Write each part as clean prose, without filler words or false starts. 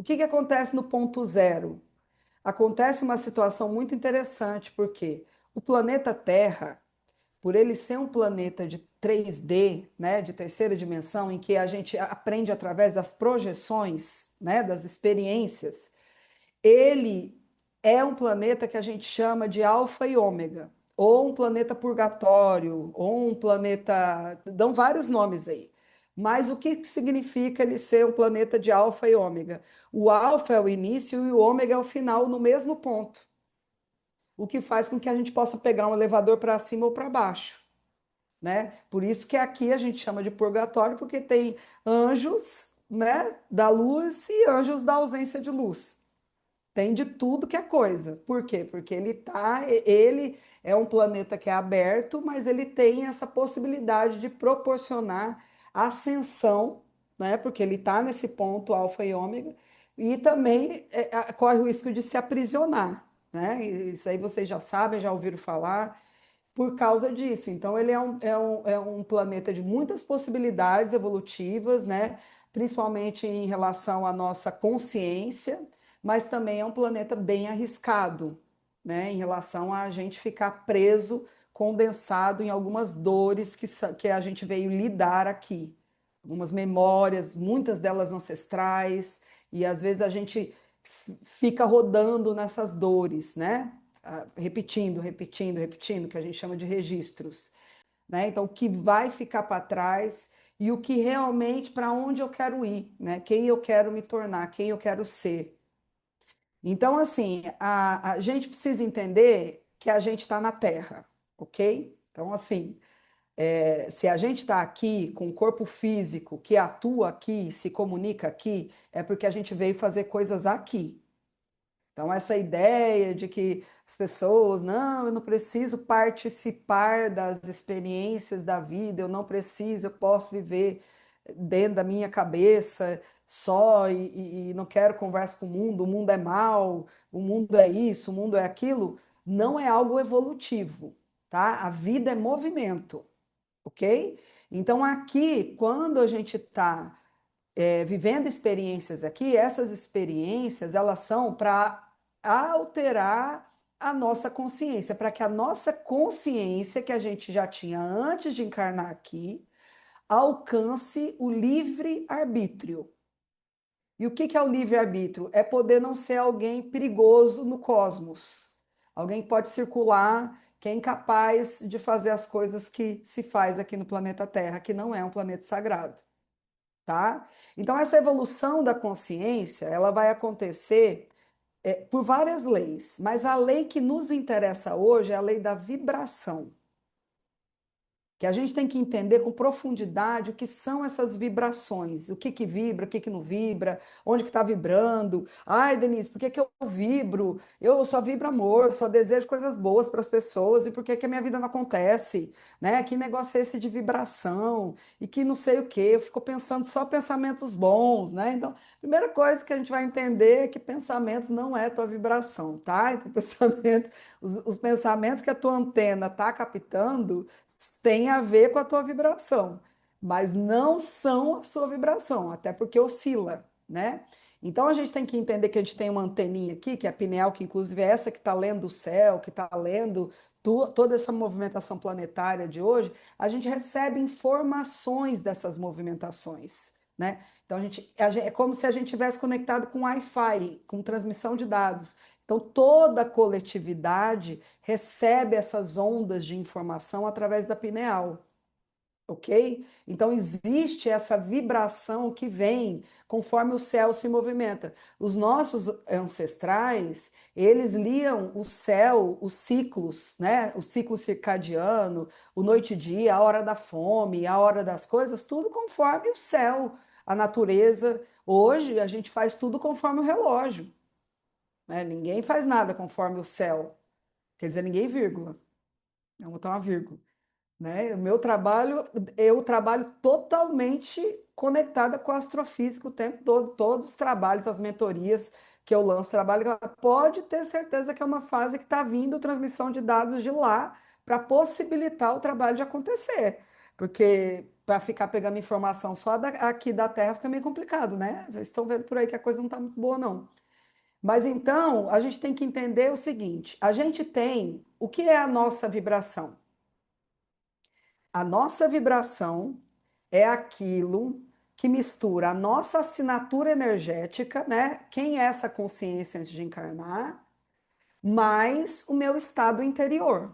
O que que acontece no ponto zero? Acontece uma situação muito interessante, porque o planeta Terra, por ele ser um planeta de 3D, né, de terceira dimensão, em que a gente aprende através das projeções, né, das experiências, ele é um planeta que a gente chama de alfa e ômega, ou um planeta purgatório, ou um planeta. Dão vários nomes aí. Mas o que significa ele ser um planeta de alfa e ômega? O alfa é o início e o ômega é o final no mesmo ponto, o que faz com que a gente possa pegar um elevador para cima ou para baixo, né? Por isso que aqui a gente chama de purgatório, porque tem anjos, né, da luz e anjos da ausência de luz. Tem de tudo que é coisa. Por quê? Porque ele é um planeta que é aberto, mas ele tem essa possibilidade de proporcionar ascensão, né? Porque ele está nesse ponto alfa e ômega, e também corre o risco de se aprisionar, né? Isso aí vocês já sabem, já ouviram falar, por causa disso. Então, ele é um planeta de muitas possibilidades evolutivas, né? Principalmente em relação à nossa consciência, mas também é um planeta bem arriscado, né? Em relação a gente ficar preso, condensado em algumas dores que a gente veio lidar aqui. Algumas memórias, muitas delas ancestrais, e às vezes a gente fica rodando nessas dores, né? Repetindo, repetindo, repetindo, que a gente chama de registros, né? Então, o que vai ficar para trás e o que realmente, para onde eu quero ir, né? Quem eu quero me tornar, quem eu quero ser. Então, assim, a gente precisa entender que a gente está na Terra, ok? Então, assim, se a gente está aqui com o corpo físico que atua aqui, se comunica aqui, é porque a gente veio fazer coisas aqui. Então, essa ideia de que as pessoas, não, eu não preciso participar das experiências da vida, eu não preciso, eu posso viver dentro da minha cabeça só e não quero conversa com o mundo é mal, o mundo é isso, o mundo é aquilo, não é algo evolutivo, tá? A vida é movimento, ok? Então, aqui, quando a gente está vivendo experiências aqui, essas experiências elas são para alterar a nossa consciência, para que a nossa consciência que a gente já tinha antes de encarnar aqui alcance o livre arbítrio. E o que que é o livre arbítrio? É poder não ser alguém perigoso no cosmos. Alguém que pode circular, que é incapaz de fazer as coisas que se faz aqui no planeta Terra, que não é um planeta sagrado, tá? Então, essa evolução da consciência, ela vai acontecer por várias leis, mas a lei que nos interessa hoje é a lei da vibração, que a gente tem que entender com profundidade o que são essas vibrações, o que que vibra, o que que não vibra, onde que está vibrando. Ai, Denise, por que que eu vibro? Eu só vibro amor, eu só desejo coisas boas para as pessoas, e por que que a minha vida não acontece? Né? Que negócio é esse de vibração? E que não sei o quê, eu fico pensando só pensamentos bons, né? Então, primeira coisa que a gente vai entender é que pensamentos não é tua vibração, tá? Então, os pensamentos que a tua antena está captando tem a ver com a tua vibração, mas não são a sua vibração, até porque oscila, né? Então a gente tem que entender que a gente tem uma anteninha aqui, que é a pineal, que inclusive é essa que está lendo o céu, que está lendo toda essa movimentação planetária de hoje. A gente recebe informações dessas movimentações, né? Então é como se a gente tivesse conectado com Wi-Fi, com transmissão de dados. Então toda a coletividade recebe essas ondas de informação através da pineal, ok? Então existe essa vibração que vem conforme o céu se movimenta. Os nossos ancestrais, eles liam o céu, os ciclos, né? O ciclo circadiano, o noite e dia, a hora da fome, a hora das coisas, tudo conforme o céu, a natureza. Hoje a gente faz tudo conforme o relógio, né? Ninguém faz nada conforme o céu. Quer dizer, ninguém vírgula. Vamos botar uma vírgula, né? O meu trabalho, eu trabalho totalmente conectada com a astrofísica o tempo todo, todos os trabalhos, as mentorias que eu lanço, trabalho, pode ter certeza que é uma fase que está vindo transmissão de dados de lá para possibilitar o trabalho de acontecer, porque para ficar pegando informação só aqui da Terra fica meio complicado, né? Vocês estão vendo por aí que a coisa não está muito boa, não. Mas então, a gente tem que entender o seguinte: a gente tem o que é a nossa vibração? A nossa vibração é aquilo que mistura a nossa assinatura energética, né? Quem é essa consciência antes de encarnar, mais o meu estado interior,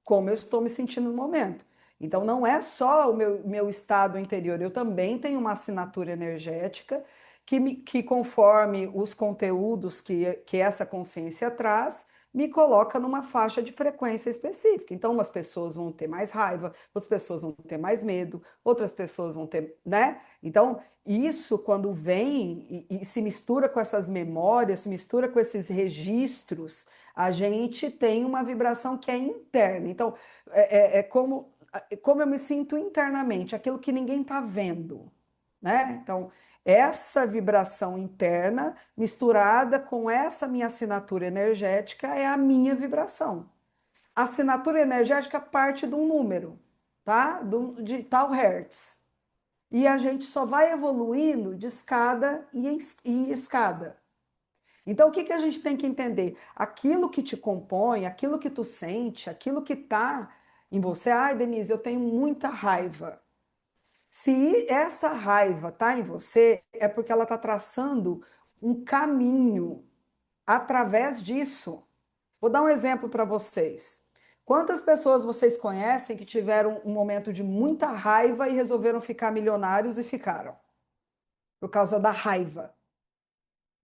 como eu estou me sentindo no momento. Então, não é só o meu estado interior, eu também tenho uma assinatura energética que conforme os conteúdos que essa consciência traz, me coloca numa faixa de frequência específica. Então, umas pessoas vão ter mais raiva, outras pessoas vão ter mais medo, outras pessoas vão ter, né? Então, isso quando vem e se mistura com essas memórias, se mistura com esses registros, a gente tem uma vibração que é interna. Então, como eu me sinto internamente, aquilo que ninguém está vendo, né? Então, essa vibração interna misturada com essa minha assinatura energética é a minha vibração. A assinatura energética parte de um número, tá? De tal hertz. E a gente só vai evoluindo de escada em escada. Então, o que que a gente tem que entender? Aquilo que te compõe, aquilo que tu sente, aquilo que está em você. Ai, Denise, eu tenho muita raiva. Se essa raiva está em você, é porque ela está traçando um caminho através disso. Vou dar um exemplo para vocês. Quantas pessoas vocês conhecem que tiveram um momento de muita raiva e resolveram ficar milionários e ficaram? Por causa da raiva.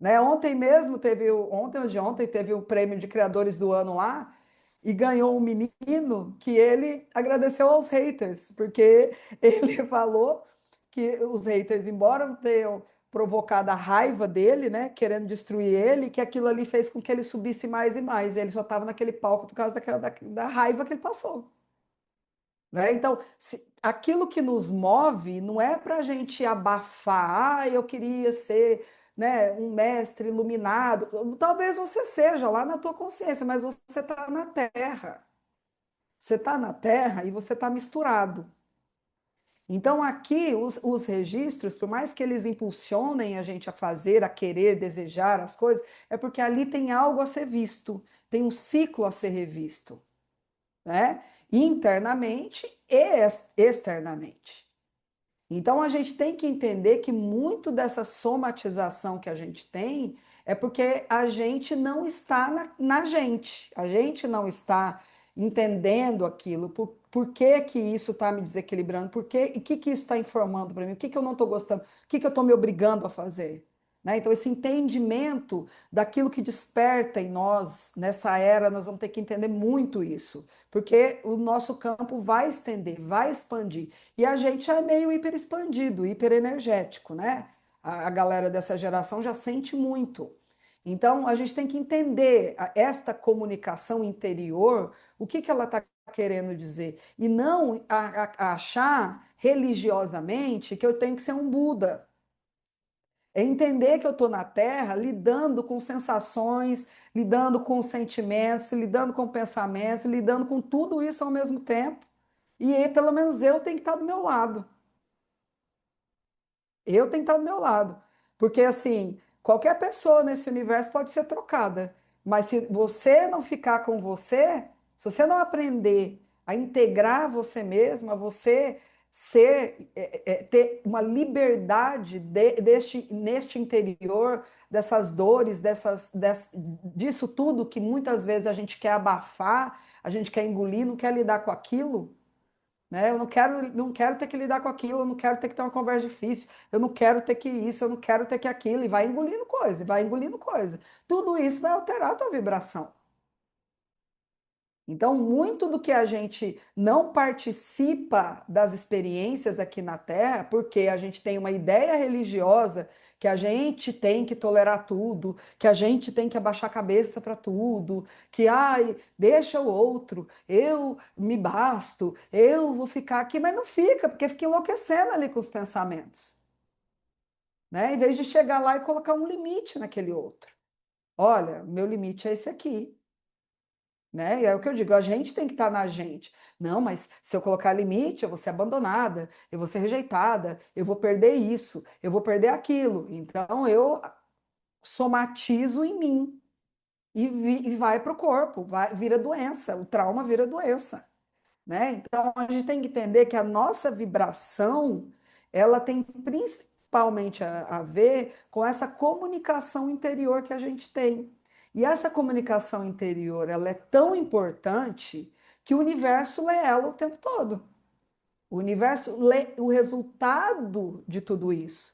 Né? Ontem mesmo teve, ontem ou de ontem teve o prêmio de criadores do ano lá e ganhou um menino que ele agradeceu aos haters, porque ele falou que os haters, embora não tenham provocado a raiva dele, né, querendo destruir ele, que aquilo ali fez com que ele subisse mais e mais. Ele só estava naquele palco por causa da raiva que ele passou. Né? Então, aquilo que nos move não é para a gente abafar, ah, eu queria ser, né, um mestre iluminado. Talvez você seja lá na tua consciência, mas você está na Terra. Você está na Terra e você está misturado. Então, aqui, os registros, por mais que eles impulsionem a gente a fazer, a querer, desejar as coisas, é porque ali tem algo a ser visto, tem um ciclo a ser revisto, né? Internamente e externamente. Então a gente tem que entender que muito dessa somatização que a gente tem é porque a gente não está na gente, a gente não está entendendo aquilo, por que que isso está me desequilibrando, por que, e o que isso está informando para mim, o que eu não estou gostando, o que eu estou me obrigando a fazer. Né? Então, esse entendimento daquilo que desperta em nós, nessa era, nós vamos ter que entender muito isso, porque o nosso campo vai estender, vai expandir. E a gente é meio hiper expandido, hiper energético, né? A galera dessa geração já sente muito. Então, a gente tem que entender esta comunicação interior, o que que ela está querendo dizer, e não achar religiosamente que eu tenho que ser um Buda. É entender que eu estou na Terra lidando com sensações, lidando com sentimentos, lidando com pensamentos, lidando com tudo isso ao mesmo tempo. E aí, pelo menos eu tenho que estar do meu lado. Eu tenho que estar do meu lado. Porque, assim, qualquer pessoa nesse universo pode ser trocada. Mas se você não ficar com você, se você não aprender a integrar você mesmo, a você ser, ter uma liberdade neste interior, dessas dores, disso tudo que muitas vezes a gente quer abafar, a gente quer engolir, não quer lidar com aquilo, né? Eu não quero ter que lidar com aquilo, eu não quero ter que ter uma conversa difícil, eu não quero ter que isso, eu não quero ter que aquilo, e vai engolindo coisa, e vai engolindo coisa. Tudo isso vai alterar a tua vibração. Então, muito do que a gente não participa das experiências aqui na Terra, porque a gente tem uma ideia religiosa que a gente tem que tolerar tudo, que a gente tem que abaixar a cabeça para tudo, que ai, deixa o outro, eu me basto, eu vou ficar aqui, mas não fica, porque fica enlouquecendo ali com os pensamentos, né? Em vez de chegar lá e colocar um limite naquele outro. Olha, meu limite é esse aqui. né? E é o que eu digo, a gente tem que estar na gente. Não, mas se eu colocar limite, eu vou ser abandonada, eu vou ser rejeitada, eu vou perder isso, eu vou perder aquilo. Então eu somatizo em mim e vai para o corpo, vira doença, o trauma vira doença, né? Então a gente tem que entender que a nossa vibração, ela tem principalmente a ver com essa comunicação interior que a gente tem. E essa comunicação interior, ela é tão importante que o universo lê ela o tempo todo. O universo lê o resultado de tudo isso.